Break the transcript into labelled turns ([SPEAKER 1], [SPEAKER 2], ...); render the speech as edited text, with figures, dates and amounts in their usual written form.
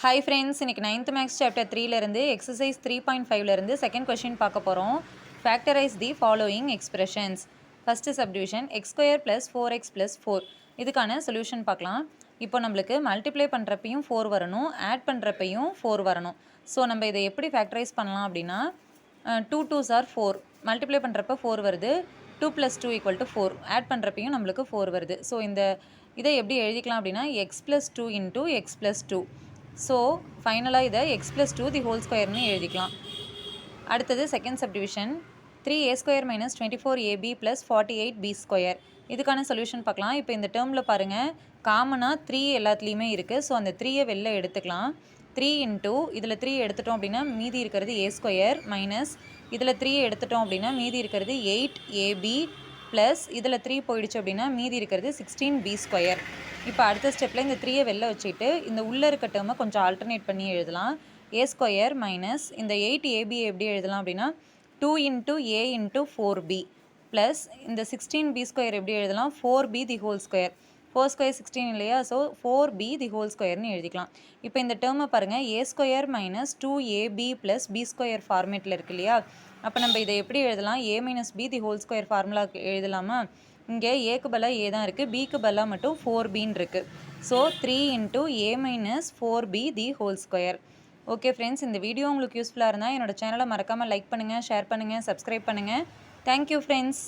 [SPEAKER 1] Hi friends, இன்னைக்கு 9th Maths Chapter 3 இருந்து Exercise 3.5 இருந்து second question பார்க்க போகிறோம். Factorize the following expressions. First subdivision x square plus 4x plus 4. இதுக்கான solution பார்க்கலாம். இப்போ நம்மளுக்கு multiply பண்ணுறப்பையும் 4 வரணும், add பண்ணுறப்பையும் 4 வரணும். ஸோ நம்ம இதை எப்படி factorize பண்ணலாம் அப்படின்னா 2 2s are 4. multiply பண்ணுறப்ப 4 வருது, 2 plus 2 equal to 4. add பண்ணுறப்பையும் நம்மளுக்கு 4 வருது. ஸோ இதை எப்படி எழுதிக்கலாம் அப்படின்னா x plus 2 into x plus 2. So ஃபைனலாக இதை x plus 2 தி ஹோல் ஸ்கொயர்னு எழுதிக்கலாம். அடுத்தது second subdivision 3a square minus 24ab plus 48b square. இதுக்கான சொல்யூஷன் பார்க்கலாம். இப்போ இந்த டேர்மில் பாருங்கள், காமனாக 3 எல்லாத்துலேயுமே இருக்குது. ஸோ அந்த 3யை வெளில எடுத்துக்கலாம். 3 இன்ட்டு இதில் 3 எடுத்துட்டோம் அப்படின்னா மீதி இருக்கிறது a ஸ்கொயர் மைனஸ் இதில் 3 எடுத்துட்டோம் அப்படின்னா மீதி இருக்கிறது 8ab ப்ளஸ் இதில் 3 போயிடுச்சு அப்படின்னா மீதி இருக்கிறது 16b ஸ்கொயர். இப்போ அடுத்த ஸ்டெப்பில் இந்த 3யை வெளில வச்சுட்டு இந்த உள்ளே இருக்க டேர்மை கொஞ்சம் ஆல்டர்னேட் பண்ணி எழுதலாம். a ஸ்கொயர் மைனஸ் இந்த 8ab எப்படி எழுதலாம் அப்படின்னா 2 into a into 4b plus இந்த 16b ஸ்கொயர் எப்படி எழுதலாம் 4b தி ஹோல் ஸ்கொயர். 4 ஸ்கொயர் 16 இல்லையா, ஸோ 4b தி ஹோல் ஸ்கொயர்னு எழுதிக்கலாம். இப்போ இந்த டேர்மை பாருங்கள், a square minus 2ab plus b square ஃபார்மேட்டில் இருக்கு இல்லையா. அப்போ நம்ம இதை எப்படி எழுதலாம், a minus b the whole square formula எழுதலாமா. இங்கே ஏக்கு பதிலாக ஏ தான் இருக்குது, பிக்கு பதிலாக மட்டும் 4bன்னு இருக்குது. So 3 into a minus 4b the whole square. Okay friends, இந்த வீடியோ உங்களுக்கு யூஸ்ஃபுல்லாக இருந்தால் என்னோட சேனலை மறக்காமல் லைக் பண்ணுங்கள், ஷேர் பண்ணுங்கள், சப்ஸ்கிரைப் பண்ணுங்கள். Thank you friends.